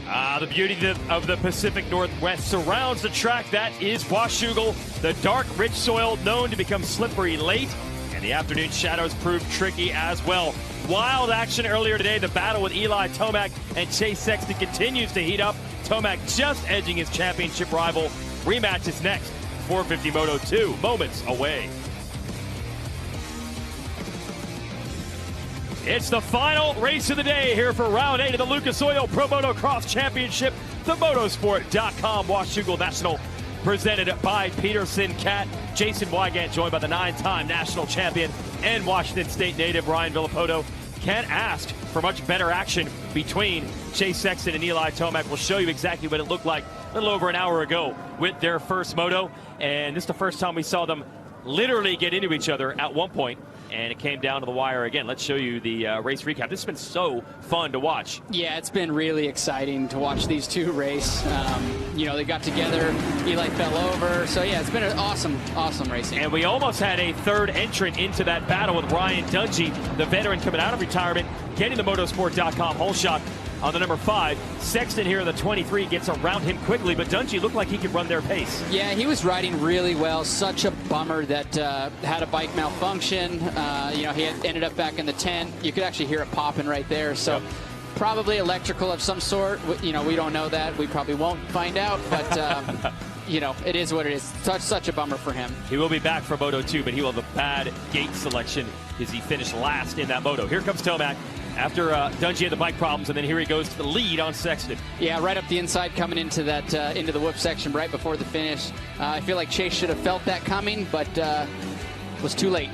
The beauty of the Pacific Northwest surrounds the track. That is Washougal, the dark, rich soil known to become slippery late, and the afternoon shadows proved tricky as well. Wild action earlier today. The battle with Eli Tomac and Chase Sexton continues to heat up. Tomac just edging his championship rival. Rematch is next. 450 Moto 2, moments away. It's the final race of the day here for round 8 of the Lucas Oil Pro Motocross Championship. The Motosport.com Washougal National, presented by Peterson Cat. Jason Wygant joined by the 9-time national champion and Washington State native Ryan Villapoto. Can't ask for much better action between Chase Sexton and Eli Tomac. We'll show you exactly what it looked like a little over an hour ago with their first moto. And this is the first time we saw them literally get into each other at one point, and it came down to the wire again. Let's show you the race recap. This has been so fun to watch. Yeah, it's been really exciting to watch these two race. You know, they got together, Eli fell over, so yeah, it's been an awesome racing. And we almost had a third entrant into that battle with Ryan Dungey, the veteran coming out of retirement, getting the Motosport.com whole shot on the number 5. Sexton here in the 23 gets around him quickly, but Dungey looked like he could run their pace. Yeah, he was riding really well. Such a bummer that had a bike malfunction. You know, he ended up back in the tent. You could actually hear it popping right there. So probably electrical of some sort. You know, we don't know that. We probably won't find out, but you know, it is what it is. Such a bummer for him. He will be back for Moto 2, but he will have a bad gate selection because he finished last in that moto. Here comes Tomac after Dungey had the bike problems, and then here he goes to the lead on Sexton. Yeah, right up the inside, coming into that into the whoop section right before the finish. I feel like Chase should have felt that coming, but was too late.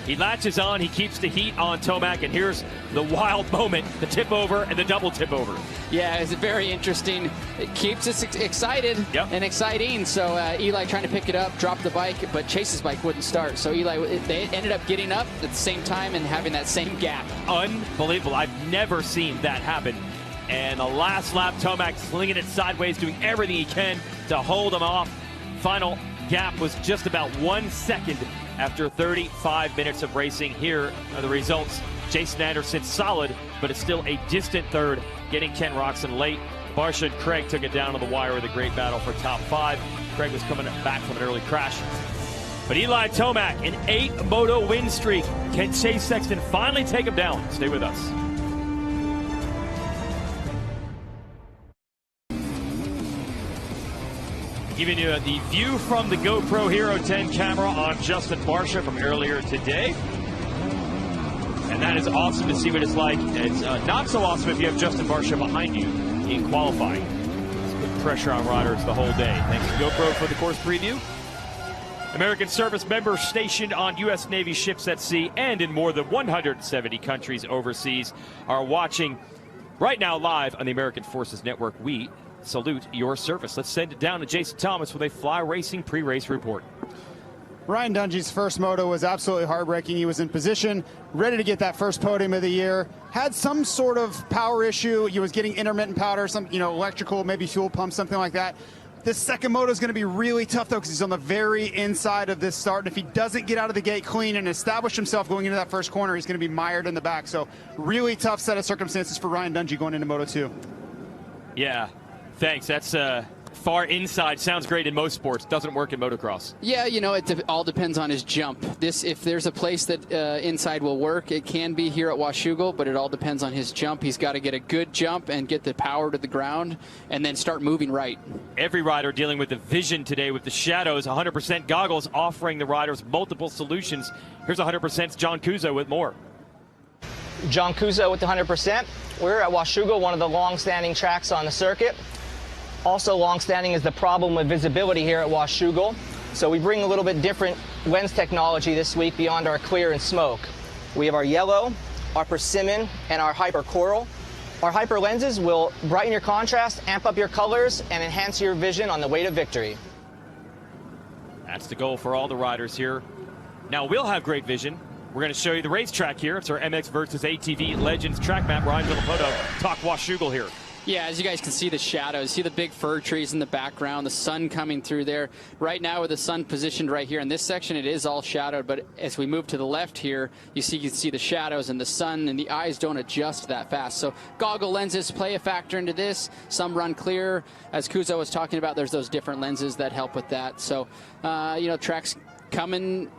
He latches on, he keeps the heat on Tomac, and here's the wild moment, the tip over and the double tip over. Yeah, it's very interesting. It keeps us excited and exciting. So Eli trying to pick it up, drop the bike, but Chase's bike wouldn't start. So they ended up getting up at the same time and having that same gap. Unbelievable. I've never seen that happen. And the last lap, Tomac slinging it sideways, doing everything he can to hold him off. Final gap was just about 1 second after 35 minutes of racing. Here are the results. Jason Anderson solid, but it's still a distant third, getting Ken Roxon late. Barsha and Craig took it down to the wire with a great battle for top 5. Craig was coming back from an early crash. But Eli Tomac, an 8-moto win streak. Can Chase Sexton finally take him down? Stay with us. Giving you the view from the GoPro Hero 10 camera on Justin Barsha from earlier today. And that is awesome to see what it's like. It's not so awesome if you have Justin Barsha behind you in qualifying. It's put pressure on riders the whole day. Thanks to GoPro for the course preview. American service members stationed on U.S. Navy ships at sea and in more than 170 countries overseas are watching right now live on the American Forces Network. We salute your service. Let's send it down to Jason Thomas with a Fly Racing pre-race report. Ryan Dungey's first moto was absolutely heartbreaking. He was in position, ready to get that first podium of the year. Had some sort of power issue. He was getting intermittent powder, some electrical, maybe fuel pump, something like that. This second moto is going to be really tough, though, because he's on the very inside of this start. And if he doesn't get out of the gate clean and establish himself going into that first corner, he's going to be mired in the back. So really tough set of circumstances for Ryan Dungey going into Moto 2. Yeah. Thanks. That's far inside. Sounds great in most sports. Doesn't work in motocross. Yeah, you know, it all depends on his jump. If there's a place that inside will work, it can be here at Washougal, but it all depends on his jump. He's got to get a good jump and get the power to the ground and then start moving right. Every rider dealing with the vision today with the shadows. 100% goggles offering the riders multiple solutions. Here's 100%'s John Kuzo with more. John Kuzo with the 100%. We're at Washougal, one of the long-standing tracks on the circuit. Also long-standing is the problem with visibility here at Washougal. So we bring a little bit different lens technology this week beyond our clear and smoke. We have our yellow, our persimmon, and our hyper coral. Our hyper lenses will brighten your contrast, amp up your colors, and enhance your vision on the way to victory. That's the goal for all the riders here. Now we'll have great vision. We're going to show you the racetrack here. It's our MX versus ATV Legends track map. Ryan Villapoto, talk Washougal here. Yeah, as you guys can see the shadows, see the big fir trees in the background, the sun coming through there. Right now with the sun positioned right here in this section, it is all shadowed, but as we move to the left here, you can see the shadows and the sun, and the eyes don't adjust that fast. So goggle lenses play a factor into this. Some run clear. As Kuzo was talking about, there's those different lenses that help with that. So, you know, track's coming.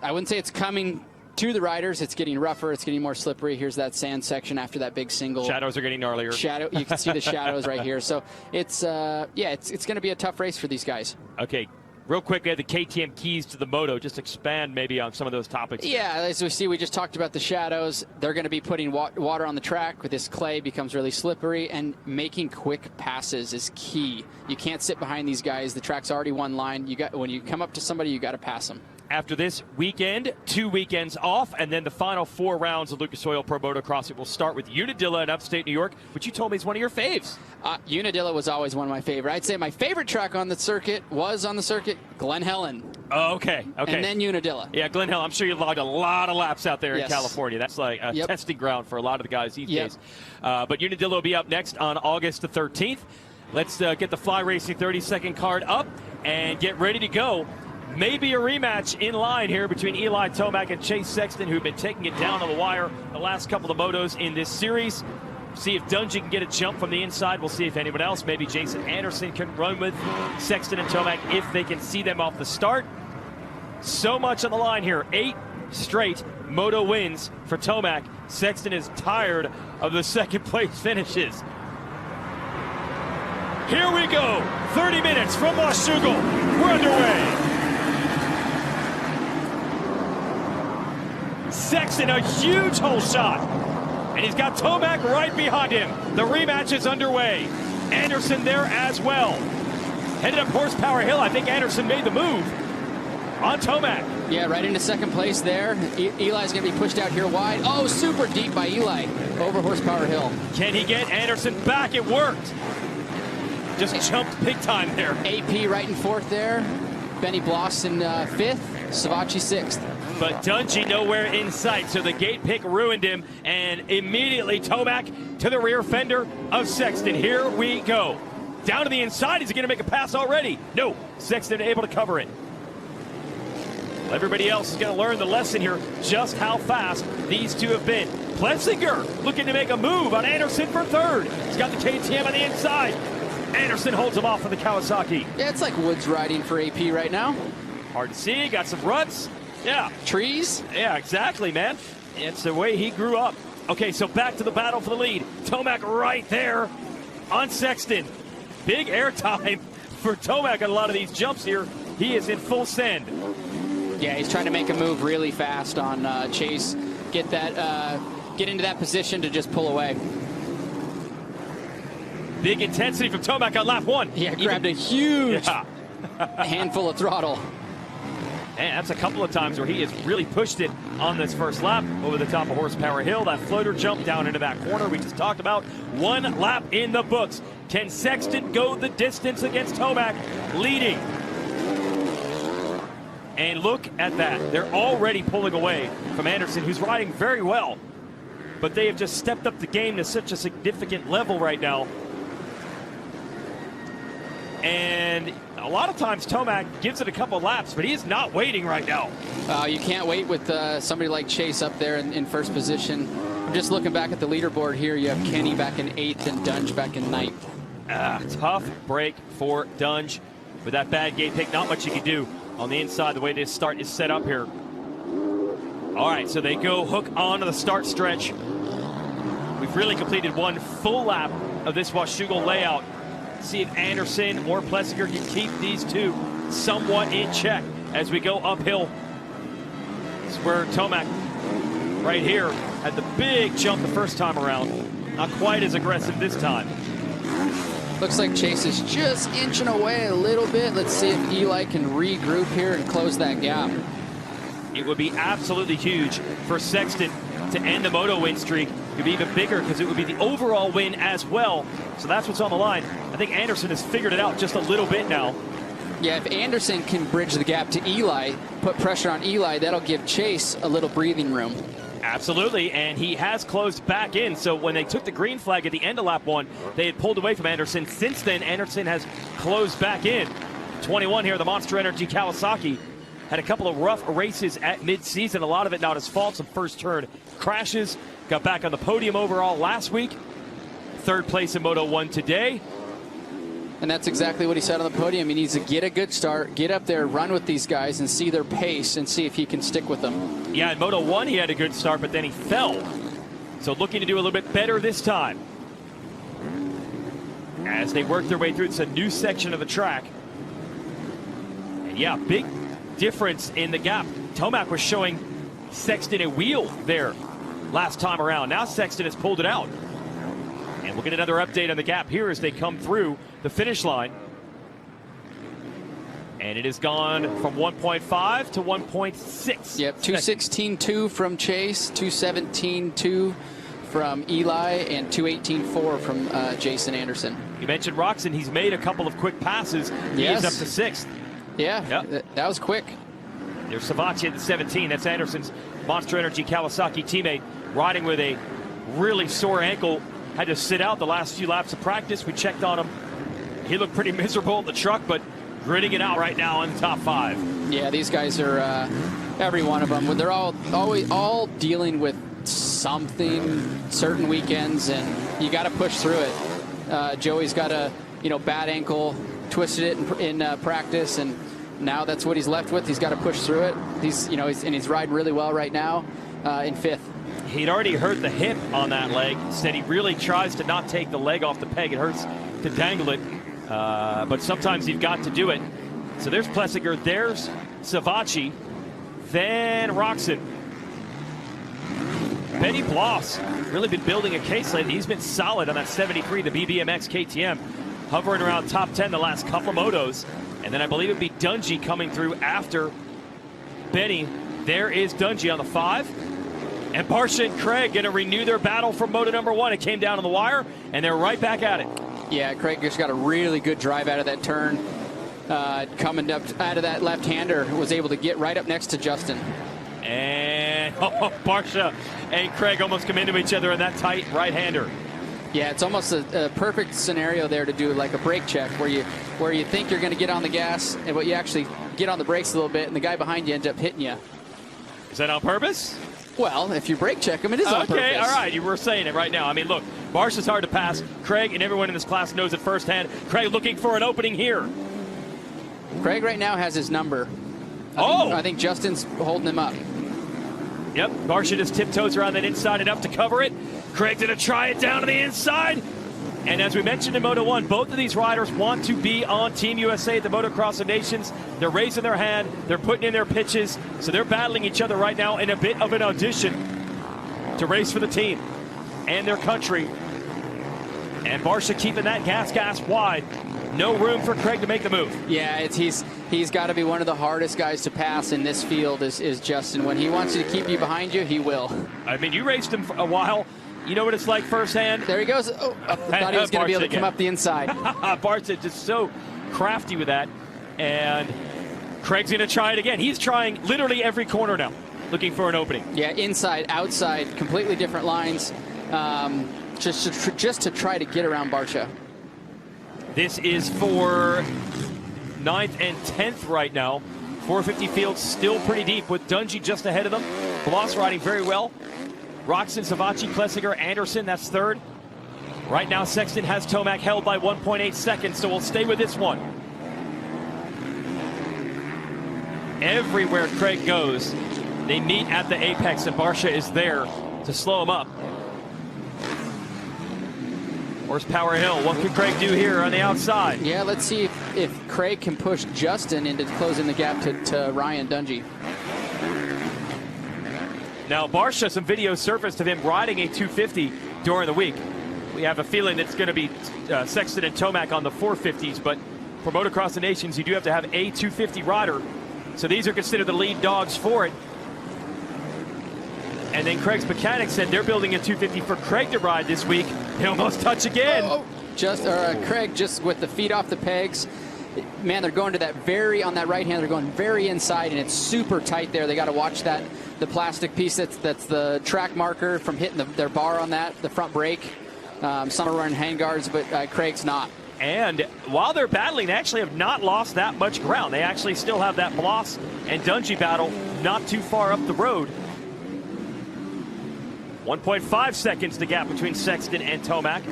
I wouldn't say it's coming to the riders. It's getting rougher. It's getting more slippery. Here's that sand section after that big single. Shadows are getting gnarlier. You can see the shadows right here. So it's it's going to be a tough race for these guys. Okay, real quick, we have the KTM keys to the moto. Just expand maybe on some of those topics. Yeah, as we see, we just talked about the shadows. They're going to be putting water on the track. With this clay becomes really slippery, and making quick passes is key. You can't sit behind these guys. The track's already one line. When you come up to somebody, you got to pass them. After this weekend, 2 weekends off, and then the final 4 rounds of Lucas Oil Pro Motocross. It will start with Unadilla in upstate New York, which you told me is one of your faves. Unadilla was always one of my favorite. I'd say my favorite track on the circuit Glen Helen. Oh, okay. And then Unadilla. Yeah, Glen Helen. I'm sure you logged a lot of laps out there Yes. in California. That's like a testing ground for a lot of the guys these Yep. days. But Unadilla will be up next on August the 13th. Let's get the Fly Racing 30-second card up and get ready to go. Maybe a rematch in line here between Eli Tomac and Chase Sexton, who've been taking it down on the wire the last couple of motos in this series. See if Dungey can get a jump from the inside. We'll see if anyone else, maybe Jason Anderson, can run with Sexton and Tomac if they can see them off the start. So much on the line here. 8 straight moto wins for Tomac. Sexton is tired of the second place finishes. Here we go. 30 minutes from Washougal. We're underway. Sexton, a huge hole shot. And he's got Tomac right behind him. The rematch is underway. Anderson there as well. Headed up Horsepower Hill. I think Anderson made the move on Tomac. Yeah, right into second place there. Eli's going to be pushed out here wide. Oh, super deep by Eli over Horsepower Hill. Can he get Anderson back? It worked. Just jumped big time there. AP right in fourth there. Benny Bloss in fifth. Savachi sixth. But Dungey nowhere in sight, so the gate pick ruined him, and immediately Tomac to the rear fender of Sexton. Here we go. Down to the inside, is he going to make a pass already? No, Sexton able to cover it. Everybody else is going to learn the lesson here, just how fast these two have been. Plessinger looking to make a move on Anderson for third. He's got the KTM on the inside. Anderson holds him off for the Kawasaki. Yeah, it's like woods riding for AP right now. Hard to see, got some ruts. Yeah. Trees? Yeah, exactly, man. It's the way he grew up. Okay, so back to the battle for the lead. Tomac right there on Sexton. Big airtime for Tomac on a lot of these jumps here. He is in full send. Yeah, he's trying to make a move really fast on Chase. Get into that position to just pull away. Big intensity from Tomac on lap 1. Yeah, grabbed a huge handful of throttle. And that's a couple of times where he has really pushed it on this first lap over the top of Horsepower Hill. That floater jump down into that corner we just talked about. 1 lap in the books. Can Sexton go the distance against Tomac, leading? And look at that. They're already pulling away from Anderson, who's riding very well. But they have just stepped up the game to such a significant level right now. And a lot of times Tomac gives it a couple laps, but he is not waiting right now. You can't wait with somebody like Chase up there in first position. I'm just looking back at the leaderboard here. You have Kenny back in 8th and Dunge back in 9th. Tough break for Dunge. With that bad gate pick, not much you can do on the inside the way this start is set up here. All right, so they go hook onto the start stretch. We've really completed 1 full lap of this Washougal layout. See if Anderson or Plessinger can keep these two somewhat in check as we go uphill. This is where Tomac right here had the big jump the first time around. Not quite as aggressive this time. Looks like Chase is just inching away a little bit. Let's see if Eli can regroup here and close that gap. It would be absolutely huge for Sexton to end the moto win streak. It would be even bigger because it would be the overall win as well. So that's what's on the line. I think Anderson has figured it out just a little bit now. Yeah, if Anderson can bridge the gap to Eli, put pressure on Eli, that'll give Chase a little breathing room. Absolutely, and he has closed back in. So when they took the green flag at the end of lap 1, they had pulled away from Anderson. Since then, Anderson has closed back in. 21 here, the Monster Energy Kawasaki had a couple of rough races at mid-season. A lot of it not his fault. Some first turn crashes. Got back on the podium overall last week. 3rd place in Moto 1 today. And that's exactly what he said on the podium. He needs to get a good start, get up there, run with these guys, and see their pace and see if he can stick with them. Yeah, in Moto 1 he had a good start, but then he fell. So looking to do a little bit better this time. As they work their way through, it's a new section of the track. And yeah, big difference in the gap. Tomac was showing Sexton a wheel there last time around. Now Sexton has pulled it out. And we'll get another update on the gap here as they come through the finish line. And it has gone from 1.5 to 1.6. Yep, 2:16.2 from Chase, 2:17.2 from Eli, and 2:18.4 from Jason Anderson. You mentioned Roxon. He's made a couple of quick passes. Yes. He's up to 6th. Yeah, Yep. that was quick. There's Savacci at the 17. That's Anderson's Monster Energy Kawasaki teammate, riding with a really sore ankle. Had to sit out the last few laps of practice. We checked on him. He looked pretty miserable in the truck, but gritting it out right now in the top 5. Yeah, these guys are, every one of them, they're all dealing with something certain weekends, and you got to push through it. Joey's got a bad ankle, twisted it in practice, and now that's what he's left with. He's got to push through it. He's riding really well right now in 5th. He'd already hurt the hip on that leg. Said he really tries to not take the leg off the peg. It hurts to dangle it, but sometimes you've got to do it. So there's Plessinger, there's Savacci, then Roxon. Benny Bloss really been building a case lately. He's been solid on that 73, the BBMX KTM, hovering around top 10 the last couple of motos. And then I believe it'd be Dungey coming through after Benny. There is Dungey on the 5. And Barsha and Craig going to renew their battle for Moto number 1. It came down on the wire, and they're right back at it. Yeah, Craig just got a really good drive out of that turn. Coming up out of that left-hander, was able to get right up next to Justin. And Barsha and Craig almost come into each other in that tight right-hander. Yeah, it's almost a perfect scenario there to do like a brake check where you think you're going to get on the gas, and but you actually get on the brakes a little bit, and the guy behind you ends up hitting you. Is that on purpose? Well, if you brake check him, it is on purpose. Okay, all right. You were saying it right now. I mean, look, Barsha's hard to pass. Craig and everyone in this class knows it firsthand. Craig looking for an opening here. Craig right now has his number. I think Justin's holding him up. Yep, Barsha just tiptoes around that inside enough to cover it. Craig's going to try it down to the inside. And as we mentioned in Moto 1, both of these riders want to be on Team USA at the Motocross of Nations. They're raising their hand. They're putting in their pitches. So they're battling each other right now in a bit of an audition to race for the team and their country. And Barsha keeping that gas wide. No room for Craig to make the move. Yeah, he's got to be one of the hardest guys to pass in this field is Justin. When he wants you to keep you behind you, he will. I mean, you raced him for a while. You know what it's like firsthand. There he goes. Oh, I thought he was going to be able to come up the inside. Barsha just so crafty with that. And Craig's going to try it again. He's trying literally every corner now, looking for an opening. Yeah, inside, outside, completely different lines, just to try to get around Barsha. This is for 9th and 10th right now. 450 field still pretty deep with Dungey just ahead of them. Bloss riding very well. Roxon, Savacci, Plessinger, Anderson, that's 3rd. Right now, Sexton has Tomac held by 1.8 seconds, so we'll stay with this one. Everywhere Craig goes, they meet at the apex, and Barsha is there to slow him up. Horsepower Hill, what can Craig do here on the outside? Yeah, let's see if Craig can push Justin into closing the gap to Ryan Dungey. Now, Barsha, some video surfaced of him riding a 250 during the week. We have a feeling it's going to be Sexton and Tomac on the 450s, but for Motocross of Nations, you do have to have a 250 rider. So these are considered the lead dogs for it. And then Craig's mechanic said they're building a 250 for Craig to ride this week. He almost touched again. Craig just with the feet off the pegs, man, they're going to that on that right hand, they're going very inside, and it's super tight there. They got to watch that, the plastic piece that's the track marker from hitting their bar on that, the front brake. Some are wearing handguards, but Craig's not. And while they're battling, they actually have not lost that much ground. They actually still have that Bloss and Dungey battle not too far up the road. 1.5 seconds the gap between Sexton and Tomac.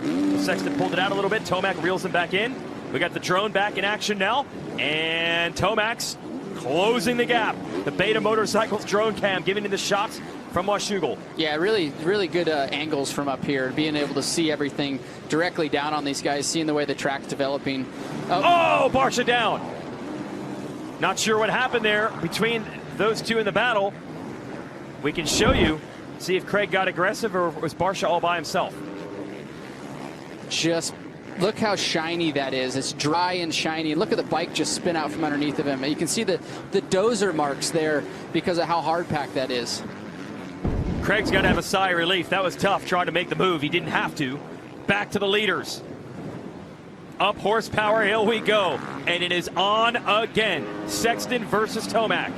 Sexton pulled it out a little bit. Tomac reels him back in. We got the drone back in action now. And Tomac's closing the gap. The Beta Motorcycles drone cam giving him the shots from Washougal. Yeah, really good angles from up here. Being able to see everything directly down on these guys, seeing the way the track's developing. Oh, Barsha down. Not sure what happened there between those two in the battle. We can show you. See if Craig got aggressive or was Barsha all by himself. Just look how shiny that is. It's dry and shiny. Look at the bike just spin out from underneath of him. You can see the dozer marks there because of how hard packed that is. Craig's got to have a sigh of relief. That was tough trying to make the move. He didn't have to. Back to the leaders. Up horsepower hill we go. And it is on again. Sexton versus Tomac.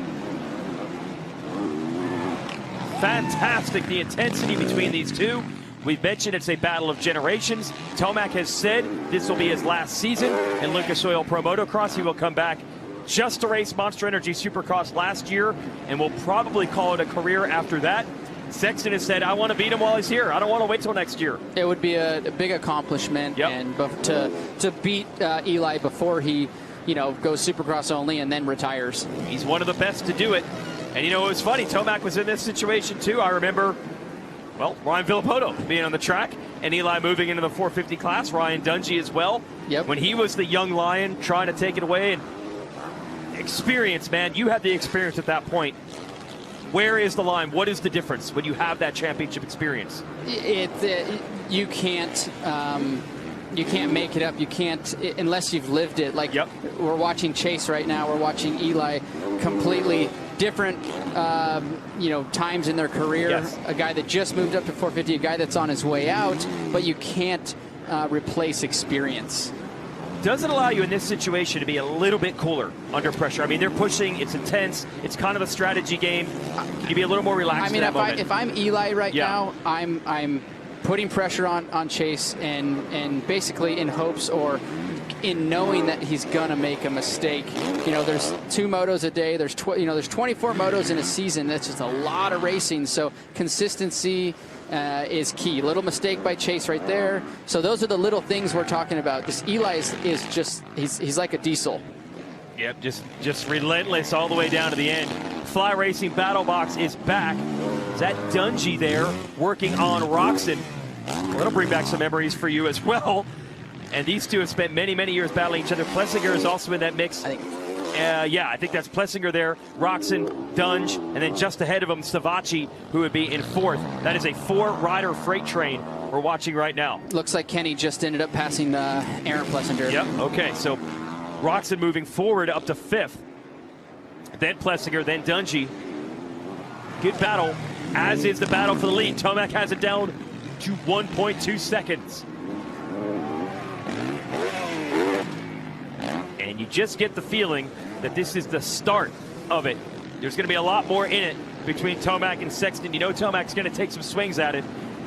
Fantastic, the intensity between these two. We've mentioned it's a battle of generations. Tomac has said this will be his last season in Lucas Oil Pro Motocross. He will come back just to race Monster Energy Supercross last year, and will probably call it a career after that. Sexton has said, I want to beat him while he's here. I don't want to wait till next year. It would be a big accomplishment, and to beat Eli before he, goes Supercross only and then retires. He's one of the best to do it. And it was funny, Tomac was in this situation too. I remember, well, Ryan Villapoto being on the track and Eli moving into the 450 class, Ryan Dungey as well. Yep. When he was the young lion trying to take it away. And experience, man, you had the experience at that point. Where is the line? What is the difference when you have that championship experience? You can't make it up. You can't unless you've lived it. Like we're watching Chase right now. We're watching Eli, completely different times in their career. Yes. A guy that just moved up to 450, a guy that's on his way out, but you can't replace experience. Does it allow you in this situation to be a little bit cooler under pressure? I mean, they're pushing, it's intense, it's kind of a strategy game. Can you be a little more relaxed? I mean, in that moment? if I'm Eli right now, I'm putting pressure on Chase and basically in hopes or in knowing that he's gonna make a mistake. There's 2 motos a day. There's 24 motos in a season. That's just a lot of racing. So consistency is key. Little mistake by Chase right there. So those are the little things we're talking about. This Eli is just he's like a diesel. Yep, just relentless all the way down to the end. Fly Racing Battle Box is back. Is that Dungey there working on Roxon? Well, that'll bring back some memories for you as well. And these two have spent many, many years battling each other. Plessinger is also in that mix. I think that's Plessinger there, Roxon, Dunge, and then just ahead of him, Savacci, who would be in 4th. That is a 4-rider freight train we're watching right now. Looks like Kenny just ended up passing Aaron Plessinger. Yep, okay, so Roxon moving forward up to 5th. Then Plessinger, then Dungey. Good battle, as is the battle for the lead. Tomac has it down to 1.2 seconds. And you just get the feeling that this is the start of it. There's going to be a lot more in it between Tomac and Sexton. Tomac's going to take some swings at it.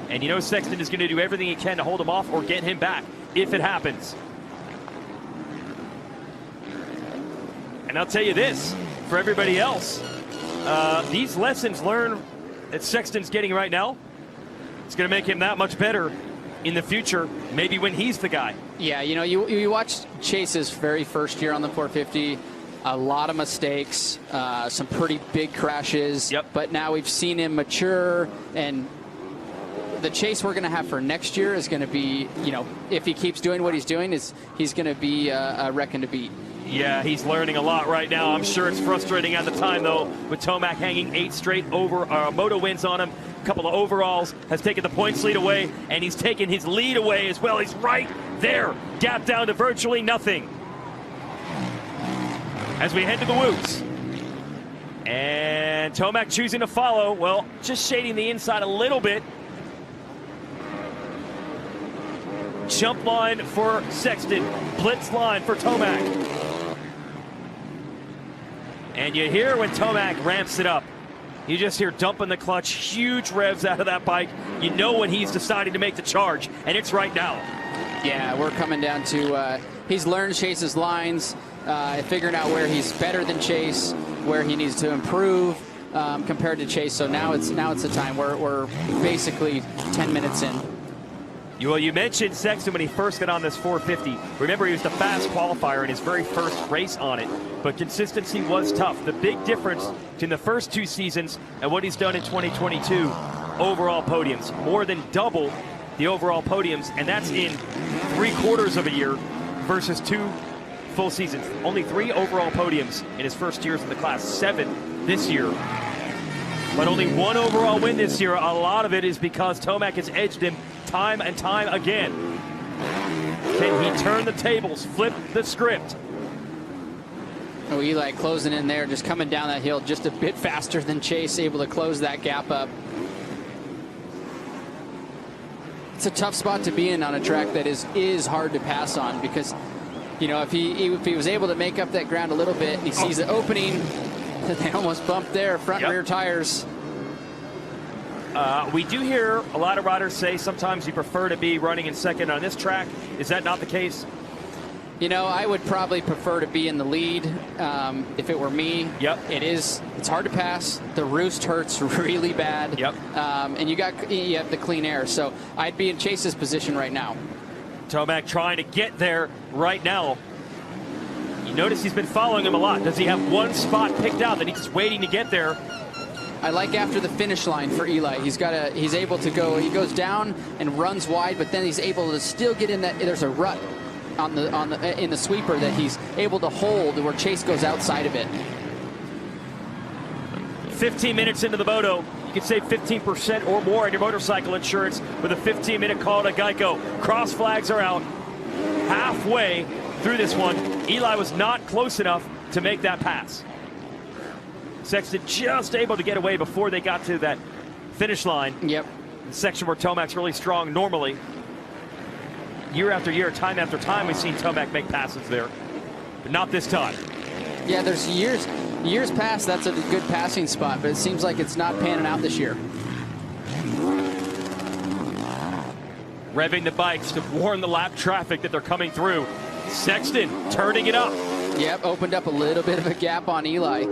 And Sexton is going to do everything he can to hold him off or get him back if it happens. And I'll tell you this, for everybody else, these lessons learned that Sexton's getting right now, it's going to make him that much better in the future, maybe when he's the guy. Yeah, you watch Chase's very first year on the 450, a lot of mistakes, some pretty big crashes. Yep. But now we've seen him mature, and the Chase we're going to have for next year is going to be, if he keeps doing what he's doing, he's going to be a reckon to beat. Yeah, he's learning a lot right now. I'm sure it's frustrating at the time, though, with Tomac hanging 8 straight moto wins on him. A couple of overalls, has taken the points lead away, and he's taken his lead away as well. He's right there, gap down to virtually nothing. As we head to the whoops. And Tomac choosing to follow, well, just shading the inside a little bit. Jump line for Sexton, blitz line for Tomac. And you hear when Tomac ramps it up. You just hear dumping the clutch, huge revs out of that bike. You know when he's deciding to make the charge, and it's right now. Yeah, we're coming down to, he's learned Chase's lines, figuring out where he's better than Chase, where he needs to improve compared to Chase. So now it's the time. We're basically 10 minutes in. Well, you mentioned Sexton when he first got on this 450. Remember, he was the fast qualifier in his very first race on it, but consistency was tough. The big difference between the first 2 seasons and what he's done in 2022, overall podiums, more than double the overall podiums, and that's in 3/4 of a year versus 2 full seasons. Only 3 overall podiums in his first years in the class, 7 this year. But only 1 overall win this year. A lot of it is because Tomac has edged him time and time again. Can he turn the tables, flip the script? Oh, Eli closing in there, just coming down that hill just a bit faster than Chase, able to close that gap up. It's a tough spot to be in on a track that is hard to pass on, because, you know, if he was able to make up that ground a little bit and he sees the opening, they almost bumped their front and rear tires. We do hear a lot of riders say sometimes you prefer to be running in second on this track. Is that not the case? You know, I would probably prefer to be in the lead if it were me. Yep. It's hard to pass. The roost hurts really bad. Yep. And you have the clean air. So I'd be in Chase's position right now. Tomac trying to get there right now. You notice he's been following him a lot. Does he have one spot picked out that he's waiting to get there? I like after the finish line for Eli. He's able to go. He goes down and runs wide, but then he's able to still get in that. There's a rut in the sweeper that he's able to hold where Chase goes outside of it. 15 minutes into the moto, you can save 15% or more on your motorcycle insurance with a 15-minute call to Geico. Cross flags are out halfway through this one. Eli was not close enough to make that pass. Sexton just able to get away before they got to that finish line. Yep. The section where Tomac's really strong normally. Year after year, time after time, we've seen Tomac make passes there, but not this time. Yeah, there's years past that's a good passing spot, but it seems like it's not panning out this year. Revving the bikes to warn the lap traffic that they're coming through. Sexton turning it up. Yep, opened up a little bit of a gap on Eli.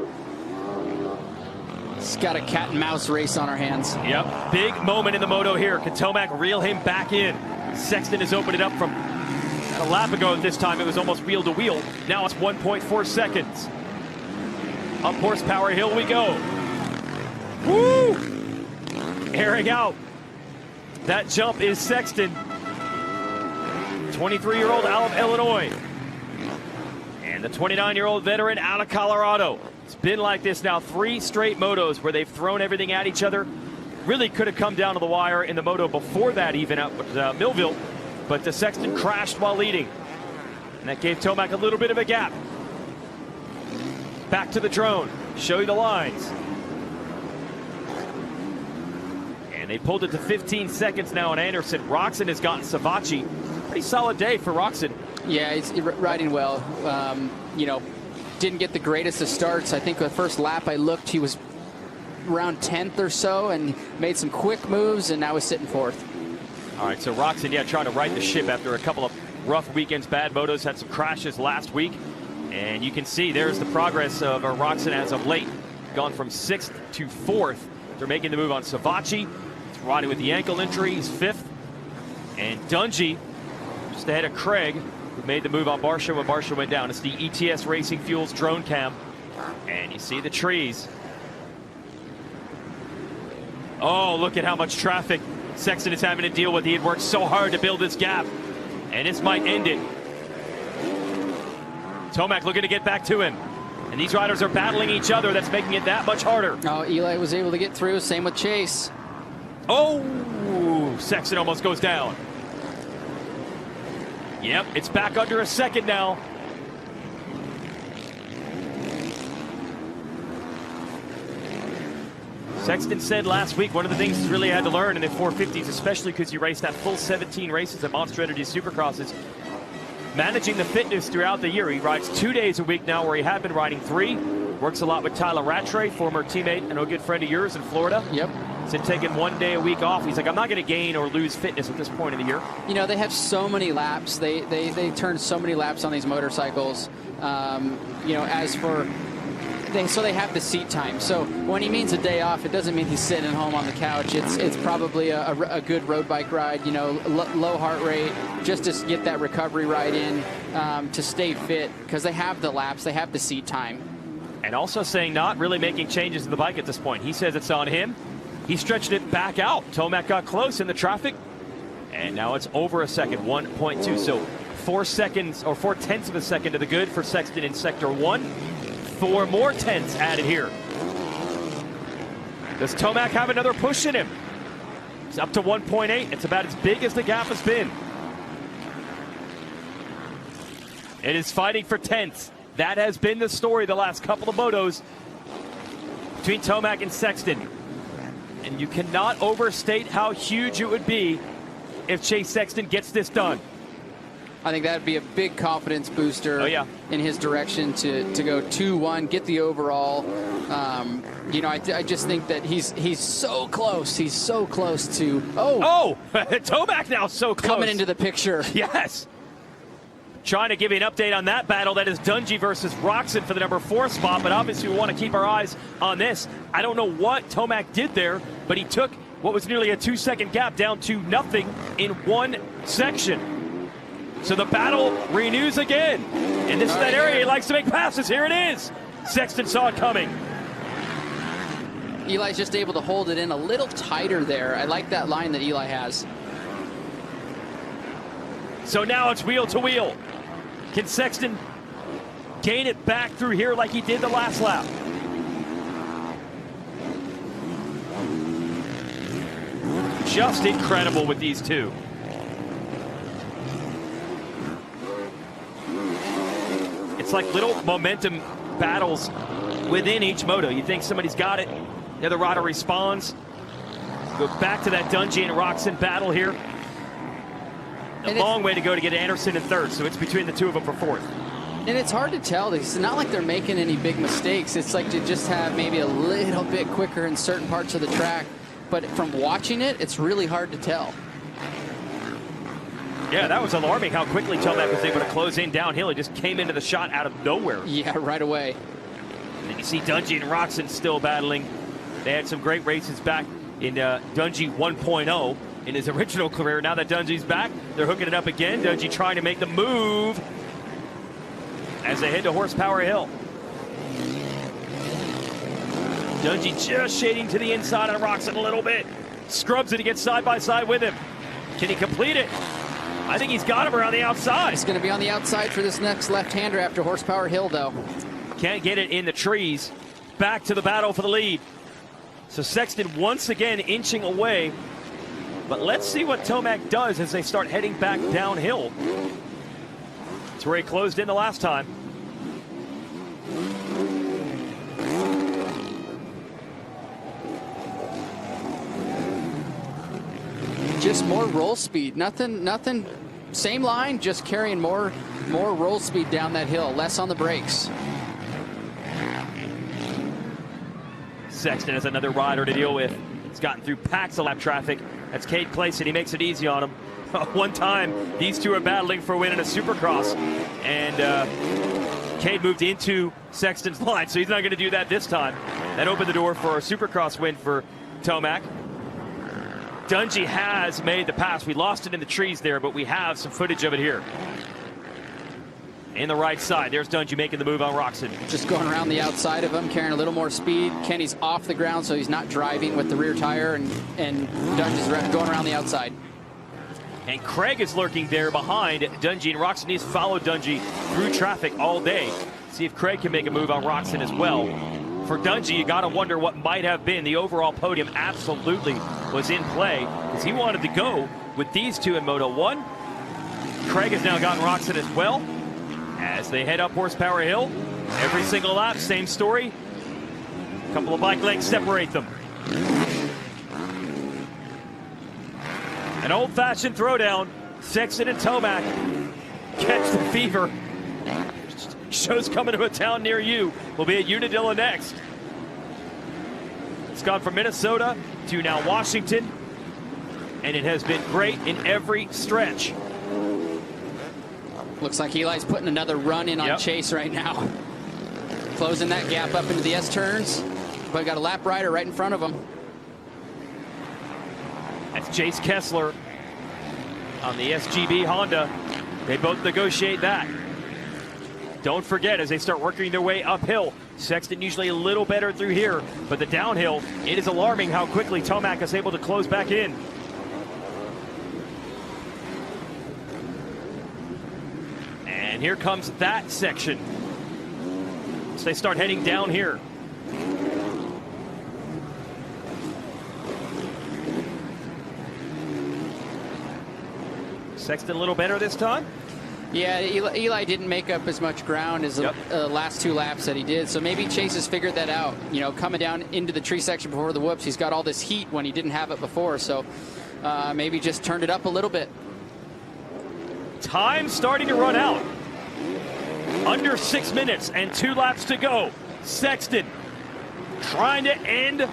It's got a cat and mouse race on our hands. Yep, big moment in the moto here. Can Tomac reel him back in? Sexton has opened it up from a lap ago. This time it was almost wheel to wheel. Now it's 1.4 seconds. Up horsepower hill we go. Woo! Airing out. That jump is Sexton. 23-year-old out of Illinois. And the 29-year-old veteran out of Colorado. It's been like this now 3 straight motos where they've thrown everything at each other. Really could have come down to the wire in the moto before that, even at Millville, but the Sexton crashed while leading, and that gave Tomac a little bit of a gap. Back to the drone, show you the lines, and they pulled it to 15 seconds now on Anderson. Roxon has gotten Savachi. Pretty solid day for Roxon. Yeah, he's riding well. You know, didn't get the greatest of starts. I think the first lap I looked, he was around 10th or so and made some quick moves, and now he's sitting 4th. All right, so Roxon, trying to right the ship after a couple of rough weekends, bad motos, had some crashes last week, and you can see there's the progress of Roxon as of late. Gone from 6th to 4th. They're making the move on Savachi. He's riding with the ankle injury. He's 5th. And Dungey, just ahead of Craig, who made the move on Barsha when Barsha went down. It's the ETS Racing Fuels drone cam, and you see the trees. Oh, look at how much traffic Sexton is having to deal with. He had worked so hard to build this gap, and this might end it. Tomac looking to get back to him, and these riders are battling each other. That's making it that much harder. Oh, Eli was able to get through. Same with Chase. Oh, Sexton almost goes down. Yep, it's back under a second now. Sexton said last week one of the things he's really had to learn in the 450s, especially because you race that full 17 races at Monster Energy Supercrosses, managing the fitness throughout the year. He rides 2 days a week now where he had been riding 3. Works a lot with Tyler Rattray, former teammate and a good friend of yours in Florida. Yep. He's taking 1 day a week off. He's like, I'm not going to gain or lose fitness at this point in the year. You know, they have so many laps. They turn so many laps on these motorcycles. You know, as for so they have the seat time. So when he means a day off, it doesn't mean he's sitting at home on the couch. It's probably a good road bike ride. You know, low heart rate, just to get that recovery ride in, to stay fit, because they have the laps, they have the seat time. And also saying not really making changes to the bike at this point. He says it's on him. He stretched it back out. Tomac got close in the traffic, and now it's over a second, 1.2. So 4 seconds or 4/10 of a second to the good for Sexton in sector 1. 4 more tenths added here. Does Tomac have another push in him? It's up to 1.8. It's about as big as the gap has been. It is fighting for tenths. That has been the story the last couple of motos between Tomac and Sexton. And you cannot overstate how huge it would be if Chase Sexton gets this done. I think that would be a big confidence booster in his direction to go 2-1, get the overall. You know, I just think that he's so close. He's so close to Tomac now so close. Coming into the picture. Yes. Trying to give you an update on that battle. That is Dungey versus Roczen for the number 4 spot, but obviously we want to keep our eyes on this. I don't know what Tomac did there, but he took what was nearly a 2-second gap down to nothing in one section. So the battle renews again. And this is that area he likes to make passes. Here it is. Sexton saw it coming. Eli's just able to hold it in a little tighter there. I like that line that Eli has. So now it's wheel to wheel. Can Sexton gain it back through here like he did the last lap? Just incredible with these two. It's like little momentum battles within each moto. You think somebody's got it, the other rider responds. Go back to that Dungey and Roczen battle here. A long way to go to get Anderson in 3rd, so it's between the two of them for 4th. And it's hard to tell. It's not like they're making any big mistakes. It's like to just have maybe a little bit quicker in certain parts of the track. But from watching it, it's really hard to tell. Yeah, that was alarming how quickly Tomac was able to close in downhill. He just came into the shot out of nowhere. Yeah, right away. And you see Dungey and Roczen still battling. They had some great races back in Dungey 1.0 in his original career. Now that Dungey's back, they're hooking it up again. Dungey trying to make the move as they head to Horsepower Hill. Dungey just shading to the inside of Roczen a little bit. Scrubs it to get side by side with him. Can he complete it? I think he's got him around the outside. He's going to be on the outside for this next left-hander after Horsepower Hill, though. Can't get it in the trees. Back to the battle for the lead. So Sexton once again inching away. But let's see what Tomac does as they start heading back downhill. It's where he closed in the last time. Just more roll speed. Nothing. Same line, just carrying more roll speed down that hill. Less on the brakes. Sexton has another rider to deal with. He's gotten through packs of lap traffic. That's Cade Clayson. He makes it easy on him. One time, these two are battling for a win in a Supercross, and Cade moved into Sexton's line, so he's not going to do that this time. That opened the door for a Supercross win for Tomac. Dungey has made the pass. We lost it in the trees there, but we have some footage of it here. In the right side, there's Dungey making the move on Roczen. Just going around the outside of him, carrying a little more speed. Kenny's off the ground, so he's not driving with the rear tire, and Dungey's going around the outside. And Craig is lurking there behind Dungey, and Roczen needs to follow Dungey through traffic all day. See if Craig can make a move on Roczen as well. For Dungey, you got to wonder what might have been. The overall podium absolutely was in play, because he wanted to go with these two in Moto 1. Craig has now gotten Roczen as well. As they head up Horsepower Hill, every single lap, same story. A couple of bike lengths separate them. An old-fashioned throwdown. Sexton and Tomac catch the fever. shows coming to a town near you. We'll be at Unadilla next. It's gone from Minnesota to now Washington, and it has been great in every stretch. Looks like Eli's putting another run in on Chase right now. Closing that gap up into the S-turns, but got a lap rider right in front of him. That's Chase Kessler on the SGB Honda. They both negotiate that. Don't forget, as they start working their way uphill, Sexton usually a little better through here, but the downhill, it is alarming how quickly Tomac is able to close back in. And here comes that section. So they start heading down here. Sexton a little better this time. Yeah, Eli didn't make up as much ground as the last two laps that he did, so maybe Chase has figured that out. You know, coming down into the tree section before the whoops, he's got all this heat when he didn't have it before, so maybe just turned it up a little bit. Time starting to run out. Under 6 minutes and 2 laps to go. Sexton trying to end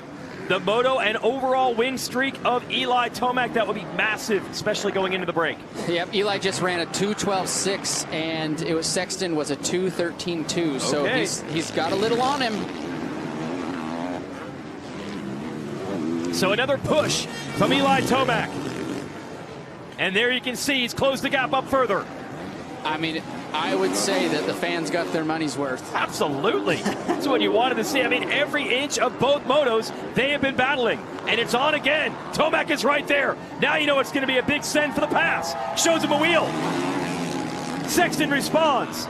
the moto and overall win streak of Eli Tomac. That would be massive, especially going into the break. Yep, Eli just ran a 2:12.6, and it was Sexton was a 2:13.2. So he's got a little on him. So another push from Eli Tomac. And there you can see he's closed the gap up further. I mean, I would say that the fans got their money's worth. Absolutely. That's what you wanted to see. I mean, every inch of both motos, they have been battling. And it's on again. Tomac is right there. Now you know it's going to be a big send for the pass. Shows him a wheel. Sexton responds.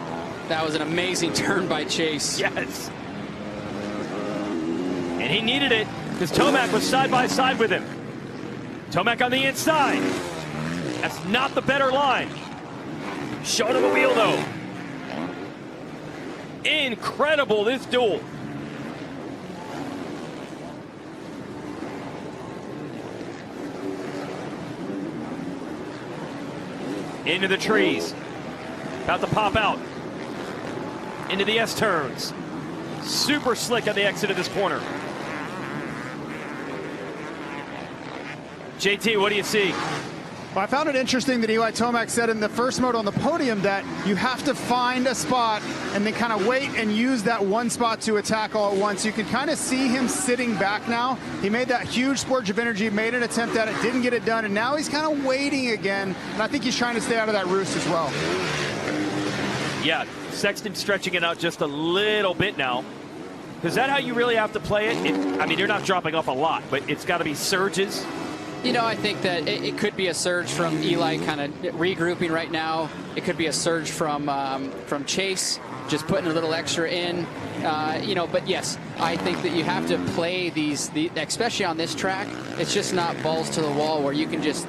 That was an amazing turn by Chase. Yes. And he needed it because Tomac was side by side with him. Tomac on the inside. That's not the better line. Showing him a wheel, though. Incredible, this duel. Into the trees. About to pop out. Into the S-turns. Super slick on the exit of this corner. JT, what do you see? Well, I found it interesting that Eli Tomac said in the first moto on the podium that you have to find a spot and then kind of wait and use that one spot to attack all at once. You can kind of see him sitting back now. He made that huge splurge of energy, made an attempt at it, didn't get it done, and now he's kind of waiting again. And I think he's trying to stay out of that roost as well. Yeah, Sexton stretching it out just a little bit now. Is that how you really have to play it? I mean, you're not dropping off a lot, but it's got to be surges. You know, I think that it could be a surge from Eli kind of regrouping right now. It could be a surge from Chase, just putting a little extra in. You know, but yes, I think that you have to play these, especially on this track, it's just not balls to the wall where you can just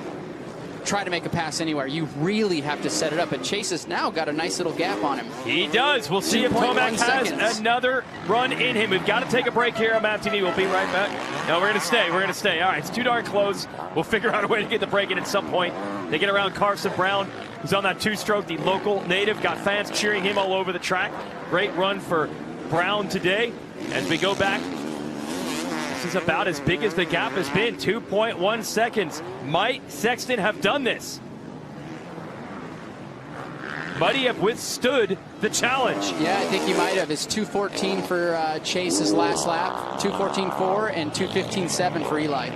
try to make a pass anywhere. You really have to set it up, and Chase has now got a nice little gap on him. He does. We'll see if Tomac has another run in him. We've got to take a break here on MAV TV. We'll be right back. No, we're going to stay. We're going to stay. All right, it's too darn close. We'll figure out a way to get the break in at some point. They get around Carson Brown, who's on that two-stroke, the local native. Got fans cheering him all over the track. Great run for Brown today. As we go back, this is about as big as the gap has been, 2.1 seconds. Might Sexton have done this? Might he have withstood the challenge? Yeah, I think he might have. It's 2:14 for Chase's last lap, 2:14.4 and 2:15.7 for Eli.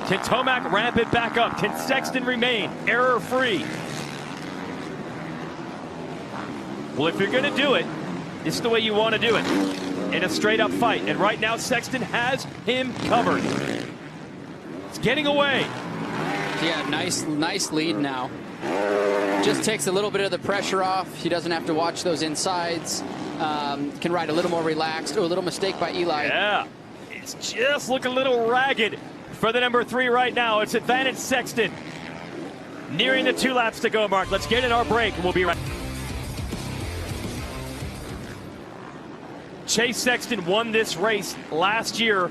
Can Tomac ramp it back up? Can Sexton remain error-free? Well, if you're going to do it, this is the way you want to do it. In a straight-up fight. And right now, Sexton has him covered. It's getting away. Yeah, nice lead now. Just takes a little bit of the pressure off. He doesn't have to watch those insides. Can ride a little more relaxed. Oh, a little mistake by Eli. Yeah, it's just looking a little ragged for the number 3 right now. It's advantage Sexton. Nearing the 2 laps to go, Mark. Let's get in our break, and we'll be right back. Chase Sexton won this race last year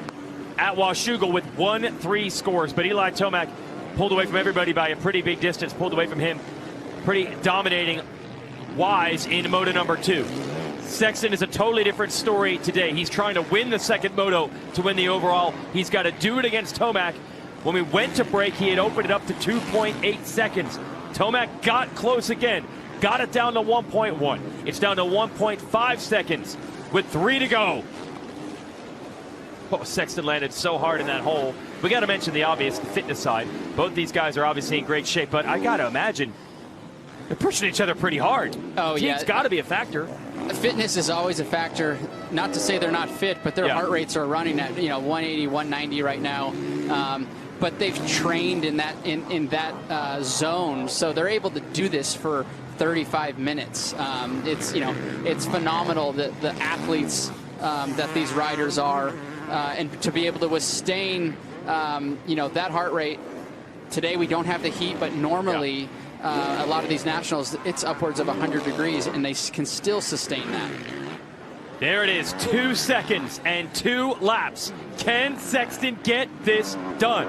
at Washougal with 1-3 scores, but Eli Tomac pulled away from everybody by a pretty big distance, pulled away from him pretty dominating Wise in moto number 2. Sexton is a totally different story today. He's trying to win the second moto to win the overall. He's got to do it against Tomac. When we went to break, he had opened it up to 2.8 seconds. Tomac got close again, got it down to 1.1. It's down to 1.5 seconds with 3 to go. Oh, Sexton landed so hard in that hole. We got to mention the obvious, the fitness side. Both these guys are obviously in great shape, but I got to imagine they're pushing each other pretty hard. Oh, yeah. It's got to be a factor. Fitness is always a factor. Not to say they're not fit, but their heart rates are running at 180, 190 right now. But they've trained in that zone, so they're able to do this for 35 minutes. It's phenomenal that the athletes that these riders are, and to be able to sustain that heart rate. Today we don't have the heat, but normally a lot of these nationals, it's upwards of 100 degrees, and they can still sustain that. There it is, 2 seconds and 2 laps. Can Sexton get this done?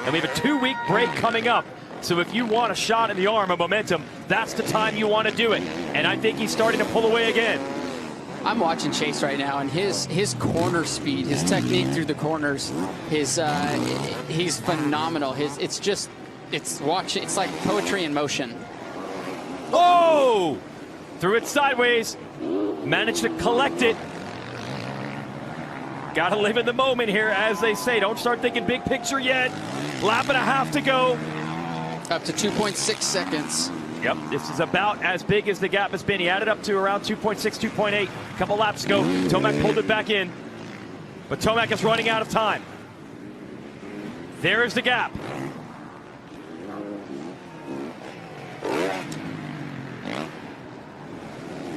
And we have a 2-week break coming up. So if you want a shot in the arm of momentum, that's the time you want to do it. And I think he's starting to pull away again. I'm watching Chase right now, and his corner speed, his technique through the corners, he's phenomenal. It's like poetry in motion. Oh! Threw it sideways. Managed to collect it. Got to live in the moment here, as they say. Don't start thinking big picture yet. Lap and a half to go. Up to 2.6 seconds. Yep, this is about as big as the gap has been. He added up to around 2.6, 2.8. A couple laps ago, Tomac pulled it back in. But Tomac is running out of time. There is the gap.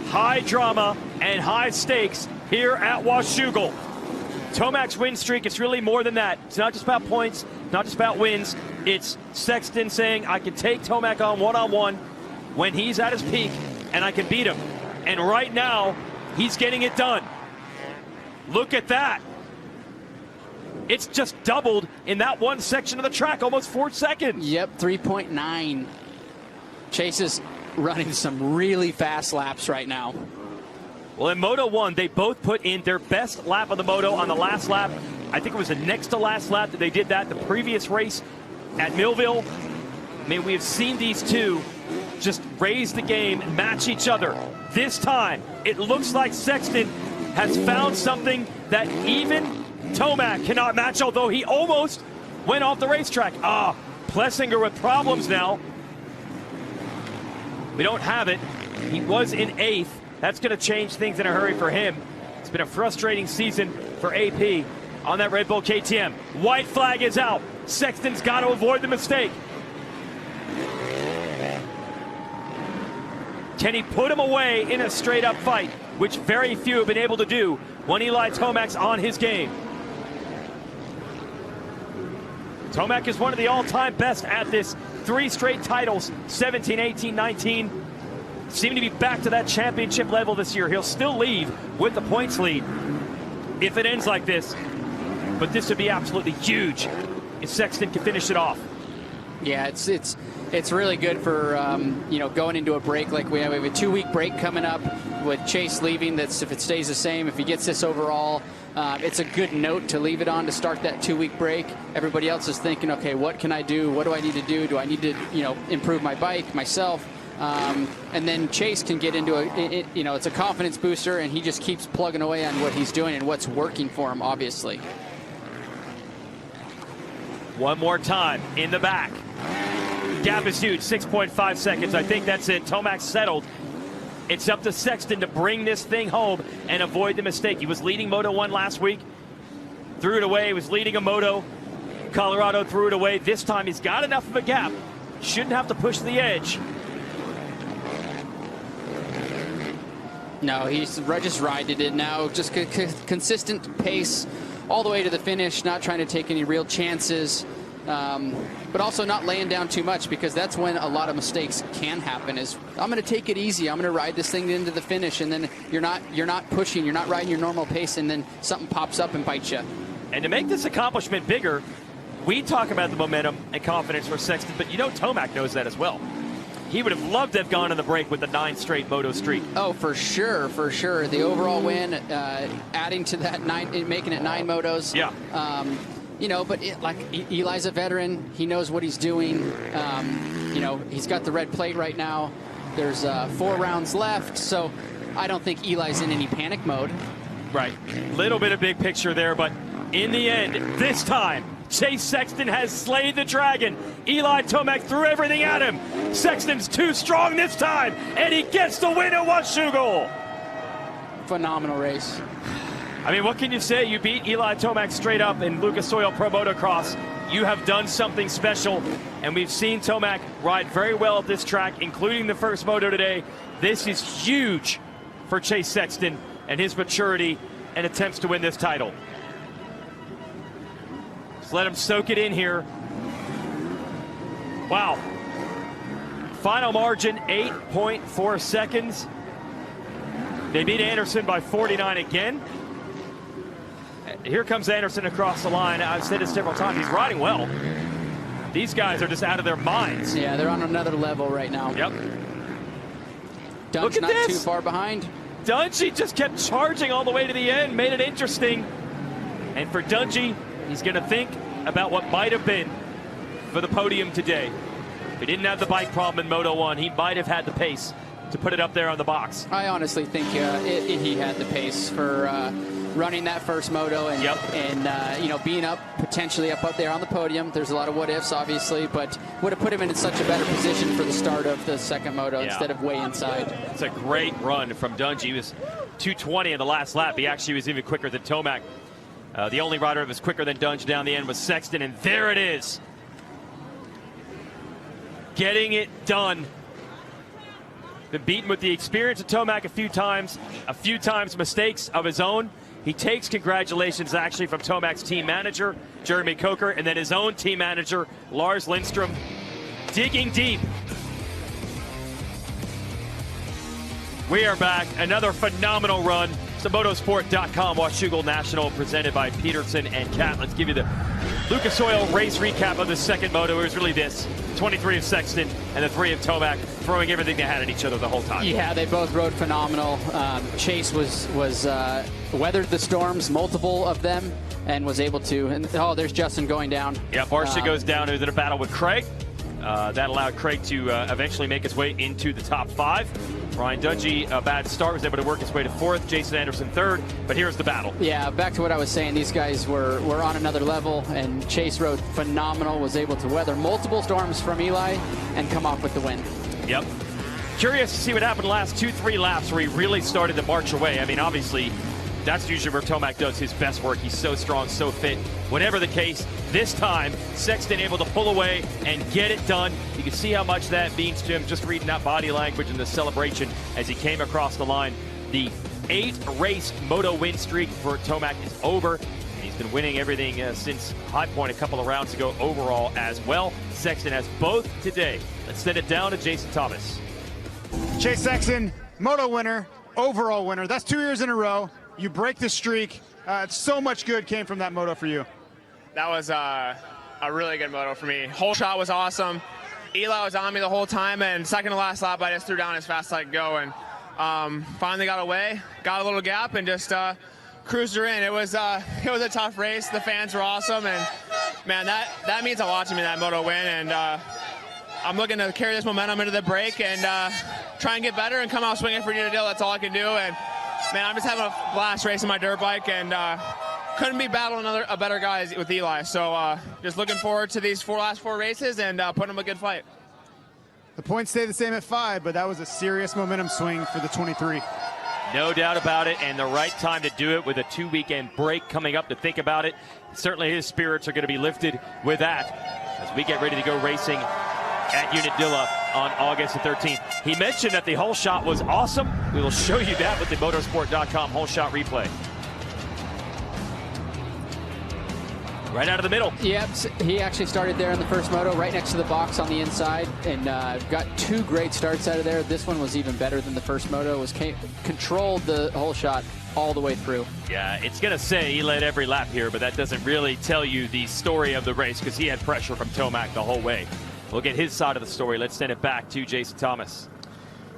High drama and high stakes here at Washougal. Tomac's win streak, it's really more than that. It's not just about points, not just about wins. It's Sexton saying, I can take Tomac on one-on-one when he's at his peak, and I can beat him. And right now, he's getting it done. Look at that. It's just doubled in that one section of the track, almost 4 seconds. Yep, 3.9. Chase is running some really fast laps right now. Well, in Moto 1, they both put in their best lap of the Moto on the last lap. I think it was the next to last lap that they did that. The previous race at Millville. I mean, we have seen these two just raise the game, match each other. This time, it looks like Sexton has found something that even Tomac cannot match, although he almost went off the racetrack. Plessinger with problems now. We don't have it. He was in 8th. That's going to change things in a hurry for him. It's been a frustrating season for AP on that Red Bull KTM. White flag is out. Sexton's got to avoid the mistake. Can he put him away in a straight-up fight, which very few have been able to do when Eli Tomac's on his game? Tomac is one of the all-time best at this. 3 straight titles, 17, 18, 19. Seem to be back to that championship level this year. He'll still leave with the points lead if it ends like this. But this would be absolutely huge if Sexton can finish it off. Yeah, it's really good for going into a break like we have. We have a 2-week break coming up with Chase leaving. That's if it stays the same. If he gets this overall, it's a good note to leave it on to start that 2-week break. Everybody else is thinking, okay, what can I do? What do I need to do? Do I need to improve my bike myself? And then Chase can get into it's a confidence booster, and he just keeps plugging away on what he's doing and what's working for him, obviously. One more time in the back. Gap is huge, 6.5 seconds. I think that's it. Tomac settled. It's up to Sexton to bring this thing home and avoid the mistake. He was leading Moto 1 last week, threw it away. He was leading a Moto. Colorado threw it away. This time he's got enough of a gap. Shouldn't have to push the edge. No, he's just riding it now. Just consistent pace all the way to the finish, not trying to take any real chances, but also not laying down too much, because that's when a lot of mistakes can happen. Is I'm going to take it easy. I'm going to ride this thing into the finish, and then you're not pushing. You're not riding your normal pace, and then something pops up and bites you. And to make this accomplishment bigger, we talk about the momentum and confidence for Sexton, but Tomac knows that as well. he would have loved to have gone in the break with the 9 straight moto streak. Oh, for sure, for sure. The overall win, adding to that 9, making it 9 motos. Yeah. You know, but Eli's a veteran. He knows what he's doing. You know, he's got the red plate right now. There's 4 rounds left, so I don't think Eli's in any panic mode. Right. Little bit of big picture there, but in the end, this time, Chase Sexton has slayed the dragon. Eli Tomac threw everything at him. Sexton's too strong this time, and he gets the win at Washougal. Phenomenal race. I mean, what can you say? You beat Eli Tomac straight up in Lucas Oil Pro Motocross. You have done something special, and we've seen Tomac ride very well at this track, including the first moto today. This is huge for Chase Sexton and his maturity and attempts to win this title. Just let him soak it in here. Wow. Final margin, 8.4 seconds. They beat Anderson by 49 again. Here comes Anderson across the line. I've said it several times. He's riding well. These guys are just out of their minds. Yeah, they're on another level right now. Yep. Dunge not too far behind. Dungey just kept charging all the way to the end, made it interesting. And for Dungey, he's going to think about what might have been for the podium today. If he didn't have the bike problem in Moto 1, he might have had the pace to put it up there on the box. I honestly think he had the pace for running that first moto and, you know, being potentially up there on the podium. There's a lot of what ifs, obviously, but would have put him in such a better position for the start of the second moto instead of way inside. It's a great run from Dungey. He was 2:20 in the last lap. He actually was even quicker than Tomac. The only rider that was quicker than Dunge down the end was Sexton, and there it is. Getting it done. Been beaten with the experience of Tomac a few times mistakes of his own. He takes congratulations actually from Tomac's team manager, Jeremy Coker, and then his own team manager, Lars Lindstrom, digging deep. We are back. Another phenomenal run. It's the Motorsport.com Washougal National presented by Peterson and Cat. Let's give you the Lucas Oil race recap of the second moto. It was really this. 23 of Sexton and the 3 of Tomac throwing everything they had at each other the whole time. Yeah, they both rode phenomenal. Chase was weathered the storms, multiple of them, and was able to. And oh, there's Justin going down. Yeah, Barsha goes down. He was in a battle with Craig. That allowed Craig to eventually make his way into the top 5. Ryan Dungey, a bad start, was able to work his way to 4th. Jason Anderson 3rd, but here's the battle. Yeah, back to what I was saying. These guys were on another level, and Chase rode phenomenal, was able to weather multiple storms from Eli and come off with the win. Yep. Curious to see what happened the last 2-3 laps where he really started to march away. I mean, obviously, that's usually where Tomac does his best work. He's so strong, so fit. Whatever the case, this time, Sexton able to pull away and get it done. You can see how much that means to him just reading that body language and the celebration as he came across the line. The 8-race moto win streak for Tomac is over. He's been winning everything since High Point a couple of rounds ago overall as well. Sexton has both today. Let's send it down to Jason Thomas. Chase Sexton, moto winner, overall winner. That's 2 years in a row. You break the streak. So much good came from that moto for you. That was a really good moto for me. Whole shot was awesome. Eli was on me the whole time, and second to last lap, I just threw down as fast as I could go, and finally got away, got a little gap, and just cruised her in. It was a tough race. The fans were awesome, and man, that means a lot to me, that moto win, and I'm looking to carry this momentum into the break and try and get better and come out swinging for Unadilla. That's all I can do, and man, I'm just having a blast racing my dirt bike, and couldn't be battling a better guy with Eli. So just looking forward to these last four races and putting them a good fight. The points stay the same at 5, but that was a serious momentum swing for the 23. No doubt about it, and the right time to do it with a 2-weekend break coming up to think about it. Certainly his spirits are going to be lifted with that as we get ready to go racing at Unadilla on August the 13th. He mentioned that the whole shot was awesome. We will show you that with the motorsport.com whole shot replay. Right out of the middle. Yep, he actually started there in the first moto, right next to the box on the inside, and got 2 great starts out of there. This one was even better than the first moto. Controlled the whole shot all the way through. Yeah, it's going to say he led every lap here, but that doesn't really tell you the story of the race because he had pressure from Tomac the whole way. We'll get his side of the story. Let's send it back to Jason Thomas.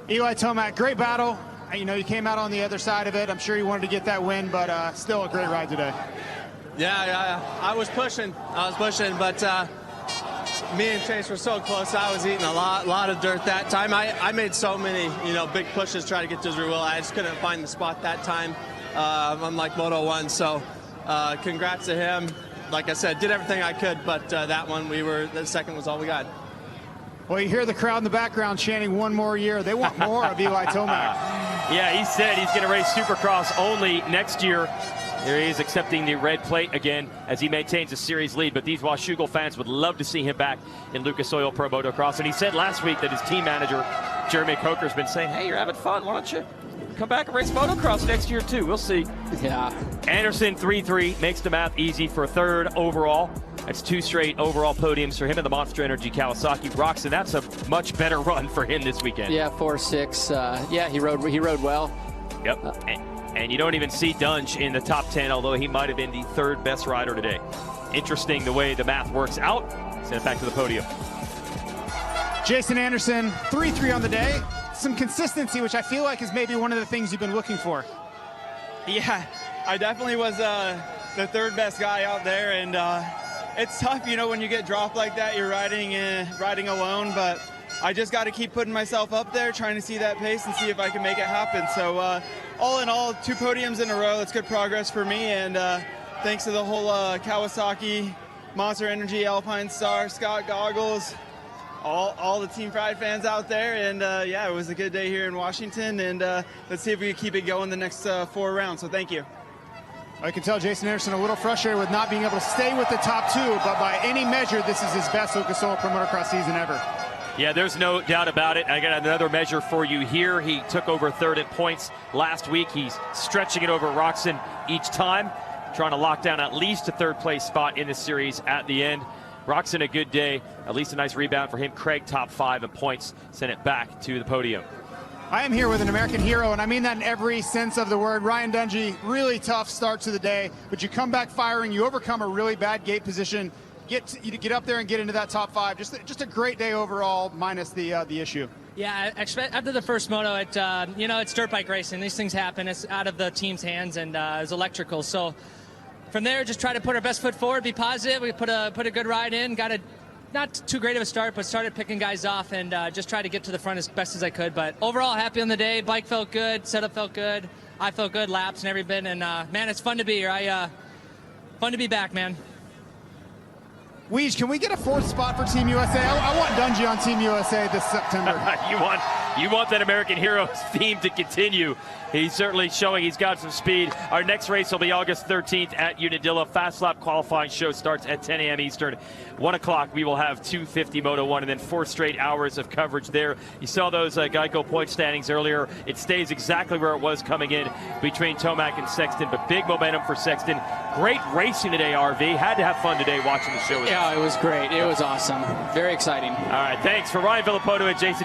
Eli Tomac, great battle. You know, you came out on the other side of it. I'm sure you wanted to get that win, but still a great ride today. Yeah, I was pushing, but me and Chase were so close. I was eating a lot of dirt that time. I made so many, big pushes trying to get to his rear wheel. I just couldn't find the spot that time, unlike Moto 1. So congrats to him. Like I said, did everything I could, but that one, the second was all we got. Well, you hear the crowd in the background chanting one more year. They want more of Eli Tomac. Yeah, he said he's going to race Supercross only next year. There he is accepting the red plate again as he maintains a series lead. But these Washougal fans would love to see him back in Lucas Oil Pro Motocross. And he said last week that his team manager, Jeremy Coker's been saying, hey, you're having fun. Why don't you come back and race motocross next year, too? We'll see. Yeah. Anderson, 3-3, makes the math easy for third overall. That's 2 straight overall podiums for him in the Monster Energy Kawasaki. Roxon, that's a much better run for him this weekend. Yeah, 4-6. Yeah, he rode well. Yep. And you don't even see Dunge in the top 10, although he might have been the 3rd best rider today. Interesting the way the math works out. Send it back to the podium. Jason Anderson, 3-3 on the day. Some consistency, which I feel like is maybe one of the things you've been looking for. Yeah, I definitely was the 3rd best guy out there, and it's tough, when you get dropped like that. You're riding alone, but I just got to keep putting myself up there, trying to see that pace and see if I can make it happen. So all in all, 2 podiums in a row. That's good progress for me, and thanks to the whole Kawasaki, Monster Energy, Alpine Star, Scott Goggles, all the Team Pride fans out there, and yeah, it was a good day here in Washington, and let's see if we can keep it going the next 4 rounds. So thank you. I can tell Jason Anderson a little frustrated with not being able to stay with the top 2, but by any measure, this is his best Lucas Oil Pro Motocross season ever. Yeah, there's no doubt about it. I got another measure for you here. He took over 3rd at points last week. He's stretching it over Roxon each time, trying to lock down at least a 3rd place spot in the series at the end. Roxon, a good day, at least a nice rebound for him. Craig, top 5 in points, sent it back to the podium. I am here with an American hero, and I mean that in every sense of the word. Ryan Dungey, really tough start to the day, but you come back firing, you overcome a really bad gate position, you get up there and get into that top 5. Just a great day overall, minus the issue. Yeah, after the first moto, it's dirt bike racing. These things happen. It's out of the team's hands, and it's electrical. So from there, just try to put our best foot forward, be positive. We put a good ride in. Got a not too great of a start, but started picking guys off and just tried to get to the front as best as I could. But overall, happy on the day. Bike felt good, setup felt good. I felt good, laps and every bit. And man, it's fun to be here. Fun to be back, man. Weege, can we get a 4th spot for Team USA? I want Dungey on Team USA this September. you want that American hero theme to continue. He's certainly showing he's got some speed. Our next race will be August 13th at Unadilla. Fast Lap qualifying show starts at 10 a.m. Eastern. 1 o'clock, we will have 250 Moto 1 and then 4 straight hours of coverage there. You saw those Geico point standings earlier. It stays exactly where it was coming in between Tomac and Sexton, but big momentum for Sexton. Great racing today, RV. Had to have fun today watching the show. Yeah, it was great. It was awesome. Very exciting. All right, thanks for Ryan Villapoto and Jason